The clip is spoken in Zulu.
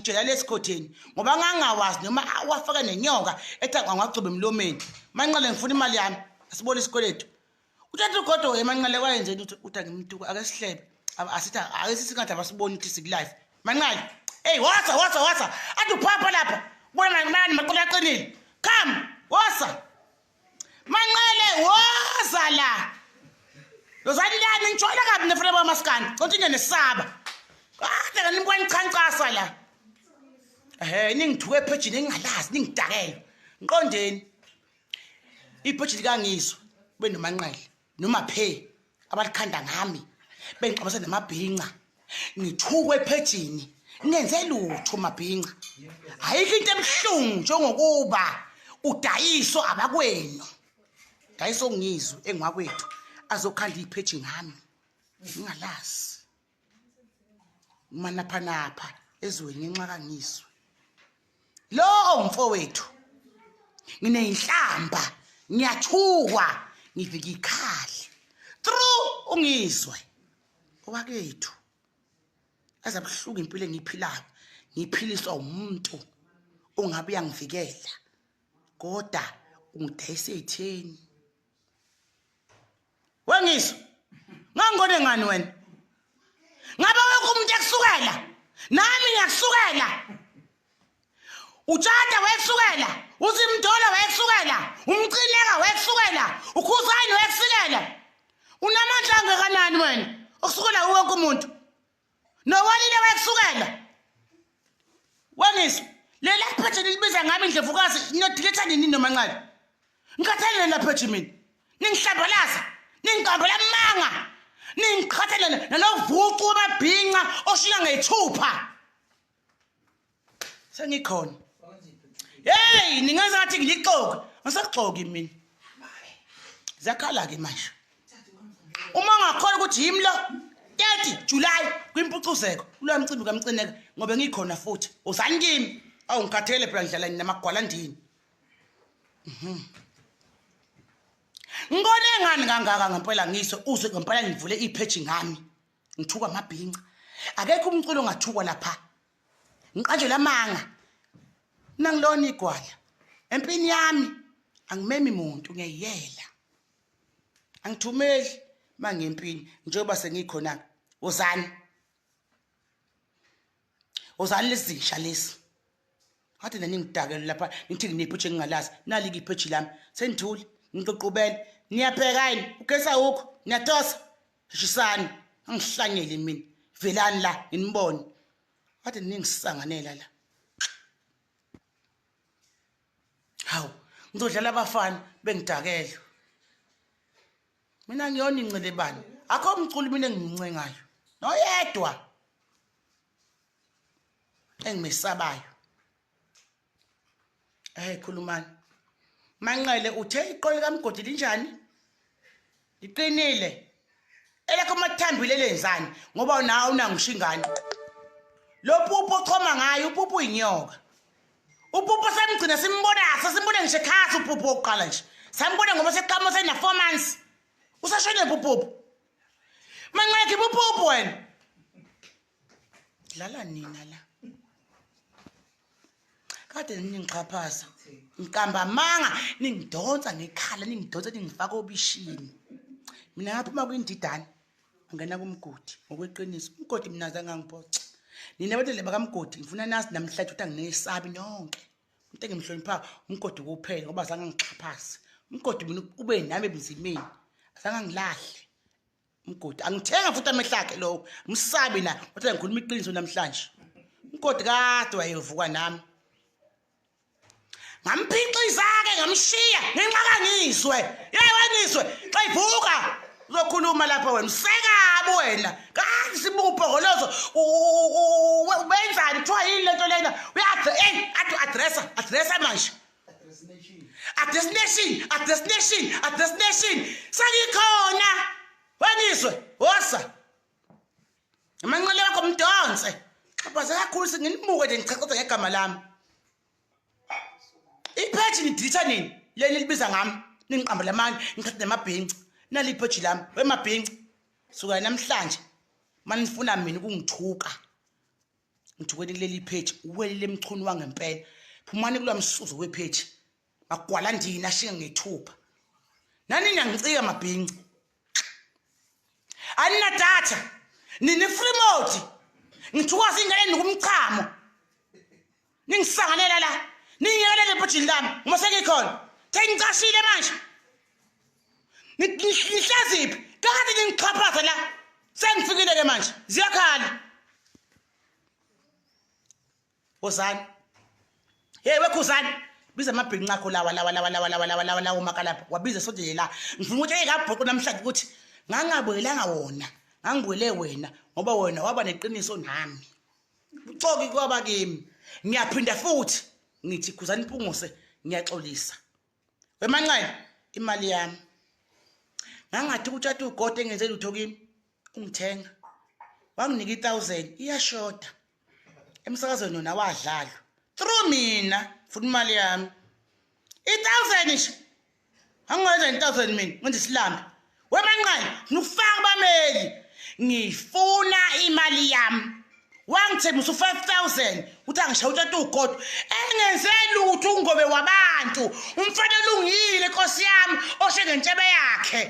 Jela lesikhotheni ngoba ngangawazi noma wafaka nenyoka ethanga ngwagcoba emlomeni. Manqale ngifuna imali yami. Asibona isikweletu. Uthatha ugodo emanqale kwayenzeni uthi ngimntuku ake sihlebe. Asitha ake sisingathi abasiboni ukuthi sikulive. Manqale. Hey, wasa. Athi uphapha lapha. Bona mani maqola aqinile. Come, wasa. Manqale wasa la. Lozalilani ngithola kabi nefuna bamaskani. Konke nesaba. Kade kanibona ichancasa la. Ningithuke ephejini engingalazi ningidakela. Ngiqondeni. Ipheji lika Ngizwe kube nomanqele noma phe abalikhanda ngami. Bengiqabasa namabhinqa. Ngithukwe ephejini. Nenze lutho mabhinqa. Ayikho into ebuhlungu njengokuba udayiso abakwenu. Dayiso Ngizwe engwakwethu azokhanda ipheji ngami. Ngingalazi. Manapha ezweni ngenxa kaNgizwe. Lo mfowethu. Ngineyinhlamba, ngiyathukwa, ngivika ikhali. Through uNgizwe. Owakethu. Azabhluka impilo engiphilayo. Ngiphiliswa umuntu ongabe yangivikela. Kodwa ungidayise etheni. Wengizwe. Ngangone ngani wena? Ngabe wekho umuntu ekusukela? Nami ngiyakusukela. Utshata wekusukela, uZimdola wekusukela, umcineka wekusukela, ukhuzani wekusukela. Unamandla angakanani wena? Okusukela wonke umuntu. Nowalile wekusukela. Wengizwe, lela pheje libiza ngami indlevukazi nodilitha nini nomanqale. Ngikhathalele la pheje mina. Ningihlambalaza, ningiqambela amanga. Ningikhathalele nalovucu wamabhinqa oshiya ngeyithupha. Sengikhona. Hey, ningaze ngathi ngilixoka. Ngisagxoki mina. Zyakhala ke manje. Uma ngakhona ukuthi yimlo 30 July kwimpucuzeko. Lo mcimbi kamcineka ngobe ngikhona futhi. Uzani kimi? Awu ngikhathele phela ngidlala namagwalandini. Ngone ngani kangaka ngempela Ngizwe uzwe ngempela ngivule ipheji ngami. Ngithuka amabhinqa. Akekho umculo ongathukwa lapha. Ngiqanje lamanga. Nangilona igwala. Empini yami angimemi umuntu ngiyayela. Angithumeli mangempini njengoba sengikhona. Uzani lesisha lesi. Hathi ningidakela lapha nithi nginepheji engingalazi. Nali ipheji lami. Sendithuli ngiqoqubele. Niyapheka yini? Ugesa ukho? Niyatosa? Shisani. Angihlanyele mina. Velani la inibone. Hathi ningisanganela la. Hawu, ngizodlala abafana bengidakela. Mina ngiyona incelebani. Akho umculi mina engimncengayo. Noyedwa. Engimesabayo. Khulumani. Manqele uthe iqolo kaMgodi linjani? Liqinile. Elakho mathambile lenzani ngoba nawe unangishingani. Lo pupu ochoma ngayo upupu uyinyoka. Upupu samgcina simbona simbone ngisho ekhaya upupu oqala nje. Sambona ngoba seqhamuka sena 4 months. Usashone upupu. Manqele upupu wena. Dlala nina la. Kade ningiqhaphaza. Ngikamba manga ningidonsa ngekhala ningidonsa ningifaka obishini. Mina ngaphuma kwindidana ngena kuMgodi ngokweqiniso. uMgodi mina zange ngangiphoxa. Nina betele bakaMgodi ngifuna nasi namhlanje uthi anginesabi nonke. Into engimhlonipha uMgodi kuphela ngoba zange ngixhaphaze. uMgodi mina ube nami ebunzimeni. Azange ngilahle. uMgodi angithenga futhi amehlakhe lo. Umsabi na uthi ngikhuluma iqiniso namhlanje. uMgodi kade wayevuka nami. Ngamphiqiza ke ngamshiya ngenxa kaNgizwe. Wengizwe xa ivuka uzokhuluma lapha wena msekabo wena. Kanti sibuphokolezo ubenzani kuthiwa yini lento lena? Athi addressa manje. Address nation. Sangikhona. Wengizwe wosa. Amanqele wakho mdonse. Xaphaza kakhulu singinimuke nje ngichaceza ngegama lami. Ipheji nidilitha nini? Leli libiza ngami. Ningiqamba lamani, ngikhathe namabhinqa. Nali ipheji lami, wemabhinqa. Suka namhlanje. Manifuna mina ukungithuka. ngithi kuleli page uwelile emchunu wangempela phumani kula msuzo wepage magwala ndina shinge ngethupha nani nyangicika mabhinci anina data nini free mode ngithukaza ingane nikumchamo ningisanganela la ningiyelele ebhojini lami uma sengikhona thengicashile manje nihlaziphi kade ningiqhaphaza la sengifikile ke manje Zyakhala Ozani hey wekhuzani biza amabhinqi akho lawa umakalapha wabiza sonke la ngifuna ukuthi ekabhoqo namhlanje ukuthi ngangabuyelanga wona ngangibuyele wena ngoba wena waba neqiniso nami ucoki kwaba kimi ngiyaphinda futhi ngithi khuzani impunguse ngiyaxolisa wemanqane imali yami ngangathi uthatha ugodo engenze lutho kimi ungithenga wanginika 1000 iyashoda emsakazweni yona wadlala through mina futhi imali yami 1000 nje angenza 1000 mina ngenze isilambi wemanqane ngifaka KubaMmeli ngifuna imali yami wangithembisa 5000 uthi angishaye uthatha ugodo engenze lutho ungobe wabantu umfana olungile Nkosi yami oshengentshebe yakhe